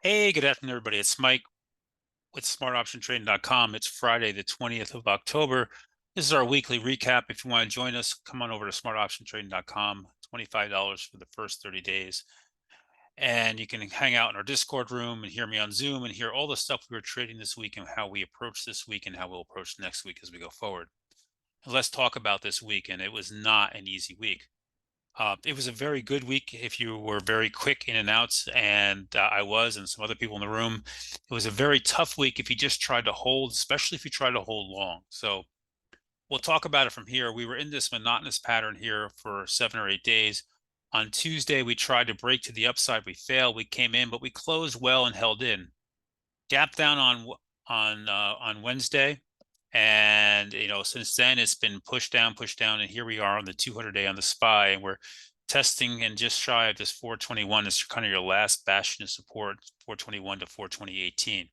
Hey, good afternoon, everybody. It's Mike with smartoptiontrading.com. It's Friday, the 20th of October. This is our weekly recap. If you want to join us, come on over to smartoptiontrading.com. $25 for the first 30 days. And you can hang out in our Discord room and hear me on Zoom and hear all the stuff we were trading this week and how we approach this week and how we'll approach next week as we go forward. And let's talk about this week. And it was not an easy week. It was a very good week if you were very quick in and outs, and I was, and some other people in the room. It was a very tough week if you just tried to hold, especially if you tried to hold long. So we'll talk about it from here. We were in this monotonous pattern here for 7 or 8 days. On Tuesday, we tried to break to the upside. We failed. We came in, but we closed well and held in. Gap down on Wednesday, and since then it's been pushed down, and here we are on the 200-day on the SPY, and we're testing and just shy of this 421. It's kind of your last bastion of support, 421 to 420.18.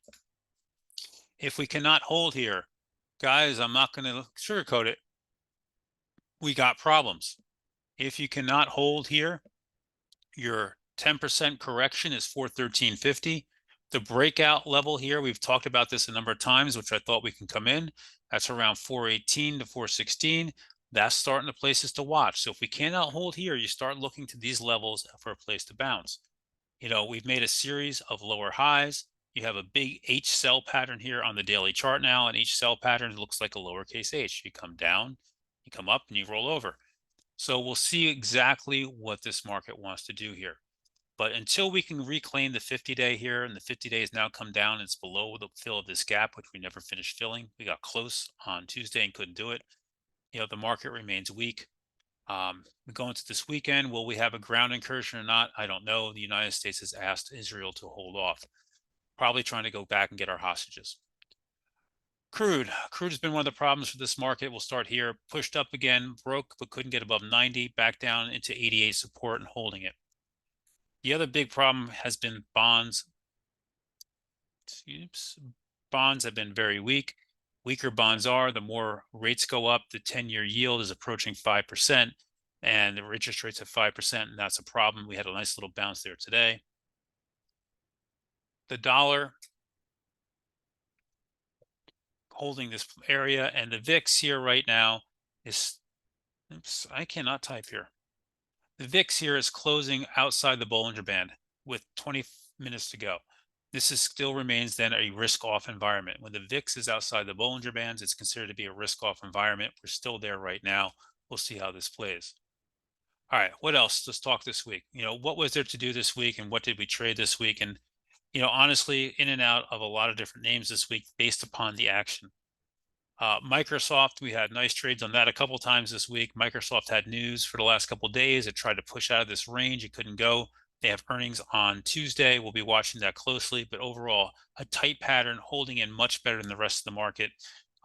If we cannot hold here, guys, I'm not going to sugarcoat it. We got problems. If you cannot hold here, your 10% correction is 413.50. The breakout level here, we've talked about this a number of times, which I thought we can come in. That's around 418 to 416. That's starting to places to watch. So if we cannot hold here, you start looking to these levels for a place to bounce. We've made a series of lower highs. You have a big H sell pattern here on the daily chart now, and each sell pattern looks like a lowercase h. You come down, you come up, and you roll over. So we'll see exactly what this market wants to do here. But until we can reclaim the 50-day here, and the 50 days now come down, it's below the fill of this gap, which we never finished filling. We got close on Tuesday and couldn't do it. The market remains weak. We go into this weekend. Will we have a ground incursion or not? I don't know. The United States has asked Israel to hold off, probably trying to go back and get our hostages. Crude has been one of the problems for this market. We'll start here. Pushed up again, broke, but couldn't get above 90, back down into 88 support and holding it. The other big problem has been bonds. Bonds have been very weak. Weaker bonds are, the more rates go up, the 10-year yield is approaching 5%, and the interest rates at 5%, and that's a problem. We had a nice little bounce there today. The dollar holding this area, and the VIX here right now is, oops, I cannot type here. The VIX here is closing outside the Bollinger Band with 20 minutes to go. This still remains then a risk-off environment. When the VIX is outside the Bollinger Bands, it's considered to be a risk-off environment. We're still there right now. We'll see how this plays. All right, what else? Let's talk this week. What was there to do this week, and what did we trade this week? And honestly, in and out of a lot of different names this week based upon the action. Microsoft, we had nice trades on that a couple times this week. Microsoft had news for the last couple of days. It tried to push out of this range. It couldn't go. They have earnings on Tuesday. We'll be watching that closely, but overall, a tight pattern, holding in much better than the rest of the market.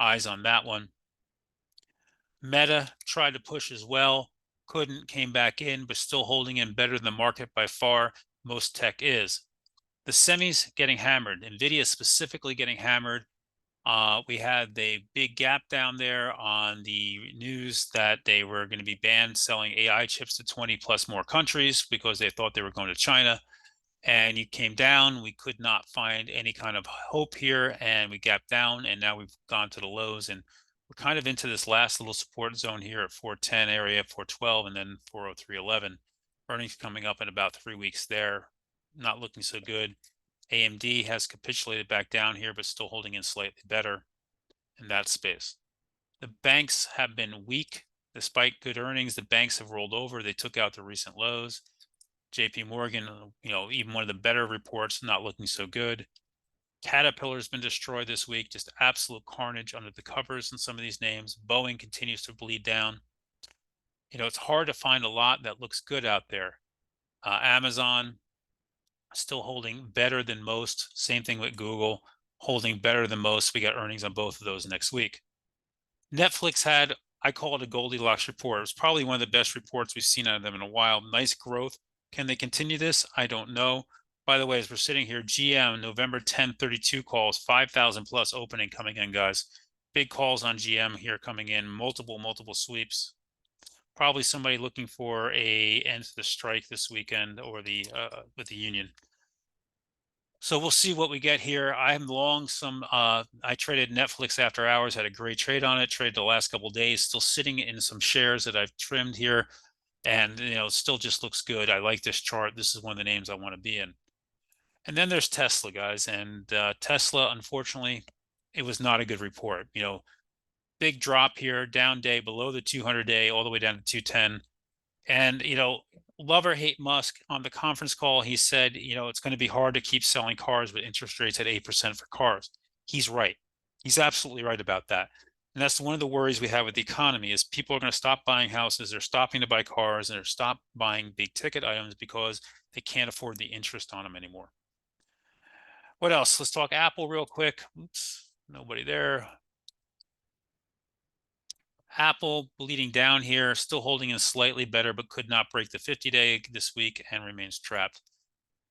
Eyes on that one. Meta tried to push as well. Couldn't, came back in, but still holding in better than the market by far. Most tech is. The semis getting hammered. NVIDIA specifically getting hammered. We had the big gap down there on the news that they were going to be banned selling AI chips to 20 plus more countries because they thought they were going to China. And it came down. We could not find any kind of hope here, and we gapped down, and now we've gone to the lows, and we're kind of into this last little support zone here at 410 area, 412, and then 403.11. Earnings coming up in about 3 weeks there. Not looking so good. AMD has capitulated back down here, but still holding in slightly better in that space. The banks have been weak. Despite good earnings, the banks have rolled over. They took out the recent lows. JP Morgan, even one of the better reports, not looking so good. Caterpillar's been destroyed this week. Just absolute carnage under the covers in some of these names. Boeing continues to bleed down. It's hard to find a lot that looks good out there. Amazon, still holding better than most. Same thing with Google, holding better than most. We got earnings on both of those next week. Netflix had, I call it a Goldilocks report. It was probably one of the best reports we've seen out of them in a while. Nice growth. Can they continue this? I don't know. By the way, as we're sitting here, GM, November 10/32 calls, 5,000 plus opening coming in, guys. Big calls on GM here coming in, multiple sweeps. Probably somebody looking for a end to the strike this weekend or with the union. So we'll see what we get here. I'm long some I traded Netflix after hours, had a great trade on it, traded the last couple of days, still sitting in some shares that I've trimmed here, and it still just looks good. I like this chart. This is one of the names I want to be in. And then there's Tesla, guys, and Tesla, unfortunately, it was not a good report. Big drop here, down day below the 200 day, all the way down to 210. And, love or hate Musk, on the conference call, he said, it's going to be hard to keep selling cars with interest rates at 8% for cars. He's right. He's absolutely right about that. And that's one of the worries we have with the economy is people are going to stop buying houses. They're stopping to buy cars and they're stop buying big ticket items because they can't afford the interest on them anymore. What else? Let's talk Apple real quick. Oops, nobody there. Apple bleeding down here, still holding in slightly better, but could not break the 50-day this week and remains trapped.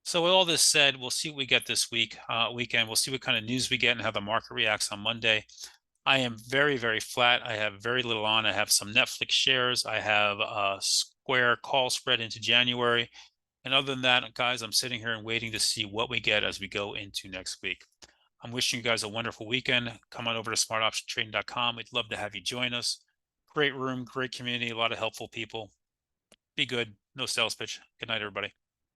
So with all this said, we'll see what we get this weekend. We'll see what kind of news we get and how the market reacts on Monday. I am very, very flat. I have very little on. I have some Netflix shares. I have a Square call spread into January. And other than that, guys, I'm sitting here and waiting to see what we get as we go into next week. I'm wishing you guys a wonderful weekend. Come on over to smartoptiontrading.com. We'd love to have you join us. Great room, great community, a lot of helpful people. Be good. No sales pitch. Good night, everybody.